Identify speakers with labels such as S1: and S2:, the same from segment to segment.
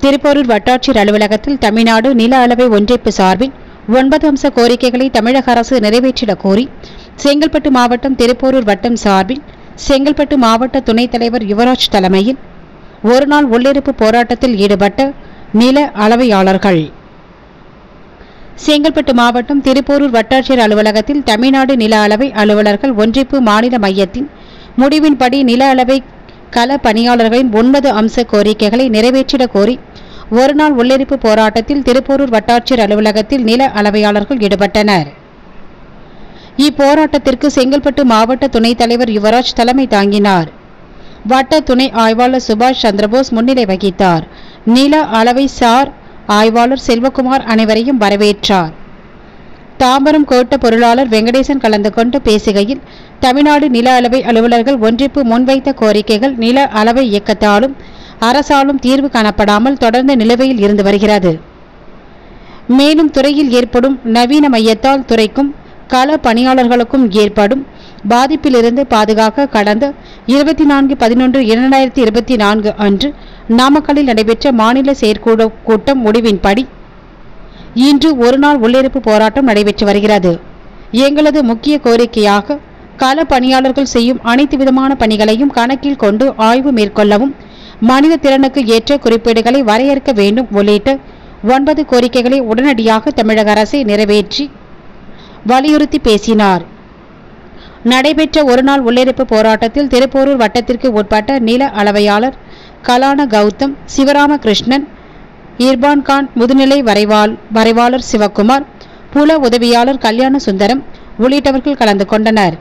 S1: திருப்போரூர் வட்டாட்சியர் அலுவலகத்தில் தமிழ்நாடு நில அளவை ஒன்றிப்பு சார்பில் 9 அம்ச கோரிக்கைகளை தமிழக அரசு நிறைவேற்றிடக் கோரி செங்கல்பட்டு மாவட்டம் திருப்போரூர் வட்டம் சார்பில் செங்கல்பட்டு மாவட்ட துணைத் தலைவர் யுவராஜ் தலைமையில் ஒருநாள் உள்ளிருப்பு போராட்டத்தில் ஈடுபட்ட நில அளவையாளர்கள். செங்கல்பட்டு மாவட்டம் திருப்போரூர் வட்டாட்சியர் அலுவலகத்தில் தமிழ்நாடு நில அளவை அலுவலர்கள் ஒன்றிப்பு மாநில மையத்தின் முடிவின்படி நில அளவை கள பணியாளர்களின் 9 அம்ச கோரிக்கைகளை நிறைவேற்றிடக் கோரி ஒருநாள் உள்ளிருப்பு போராட்டத்தில் திருப்போரூர் வட்டாட்சியர் அலுவலகத்தில் நில அளவையாளர்கள் ஈடுபட்டனர். இப்போராட்டத்திற்கு செங்கல்பட்டு மாவட்ட துணைத் தலைவர் யுவராஜ் தலைமை தாங்கினார். வட்ட துணை ஆய்வாளர் சுபாஷ் சந்திரபோஸ் முன்னிலை வகித்தார். நில அளவை சார் ஆய்வாளர் செல்வகுமார் அனைவரையும் வரவேற்றார். தாம்பரம் கோட்ட பொருளாளர் வெங்கடேசன் கலந்து கொண்டு பேசுகையில், தமிழ்நாடு நில அளவை அலுவலர்கள் ஒன்றிப்பு முன்வைத்த கோரிக்கைகள் நில அளவை இயக்கத்தாலும் அரசாலும் தீர்வு காணப்படாமல் தொடர்ந்து நிலுவையில் இருந்து வருகிறது. மேலும் துறையில் ஏற்படும் நவீனமயத்தால் துறைக்கும் கள பணியாளர்களுக்கும் ஏற்படும் பாதிப்பிலிருந்து பாதுகாக்க கடந்த 24/11/2024 அன்று நாமக்கல்லில் நடைபெற்ற மாநில செயற்குழு கூட்டம் முடிவின்படி இன்று ஒருநாள் உள்ளிருப்பு போராட்டம் நடைபெற்று வருகிறது. எங்களது முக்கிய கோரிக்கையாக கள பணியாளர்கள் செய்யும் அனைத்து விதமான பணிகளையும் கணக்கில் கொண்டு ஆய்வு மேற்கொள்ளவும், மனித திறனுக்கு ஏற்ற குறிப்பீடுகளை வரையறுக்க வேண்டும் உள்ளிட்ட 9 கோரிக்கைகளை உடனடியாக தமிழக அரசை நிறைவேற்றி வலியுறுத்தி பேசினார். நடைபெற்ற ஒருநாள் உள்ளிருப்பு போராட்டத்தில் திருப்போரூர் வட்டத்திற்கு உட்பட்ட நில அளவையாளர் கலான கௌதம், சிவராமகிருஷ்ணன், இர்பான்கான், முதுநிலை வரைவாளர் சிவகுமார், புல உதவியாளர் கல்யாண சுந்தரம் உள்ளிட்டவர்கள் கலந்து கொண்டனர்.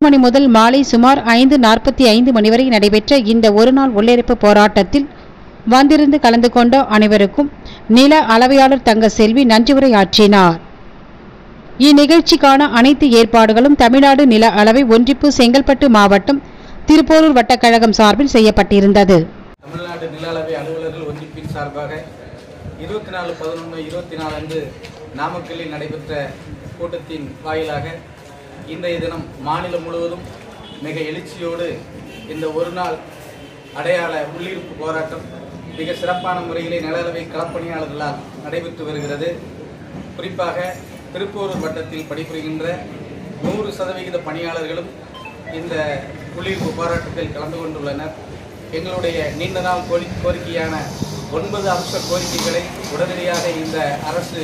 S1: மணி முதல் மாலை சுமார் 5:45 மணி வரை நடைபெற்ற இந்த ஒருநாள் உள்ளிருப்பு போராட்டத்தில் வந்திருந்து கலந்து கொண்ட அனைவருக்கும் நில அளவையாளர் தங்க செல்வி நன்றி உரையாற்றினார். இந்நிகழ்ச்சிக்கான அனைத்து ஏற்பாடுகளும் தமிழ்நாடு நில அளவை ஒன்றிப்பு செங்கல்பட்டு மாவட்டம் திருப்போரூர் வட்டக்கழகம் சார்பில் செய்யப்பட்டிருந்தது.
S2: தமிழ்நாடு நில அளவை அலுவலர்கள் ஒன்றிப்பின் சார்பாக 24/11/24 அன்று நாமக்கல்லில் நடைபெற்ற கூட்டத்தின் வாயிலாக இன்றைய தினம் மாநிலம் முழுவதும் மிக எழுச்சியோடு இந்த ஒருநாள் அடையாள உள்ளிருப்பு போராட்டம் மிக சிறப்பான முறையிலே நில அளவை களப்பணியாளர்களால் நடைபெற்று வருகிறது. குறிப்பாக திருப்போரூர் வட்டத்தில் பணிபுரிகின்ற 100% பணியாளர்களும் இந்த உள்ளிருப்பு போராட்டத்தில் கலந்து கொண்டுள்ளனர். எங்களுடைய நீண்ட நாள் கோரிக்கையான 9 அம்ச கோரிக்கைகளை உடனடியாக இந்த அரசு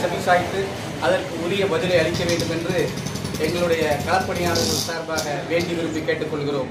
S2: செவிசாய்த்து அதற்கு உரிய பதிலை அளிக்க வேண்டும் என்று எங்களுடைய களப்பணியாளர்கள் சார்பாக வேண்டி விரும்பி கேட்டுக்கொள்கிறோம்.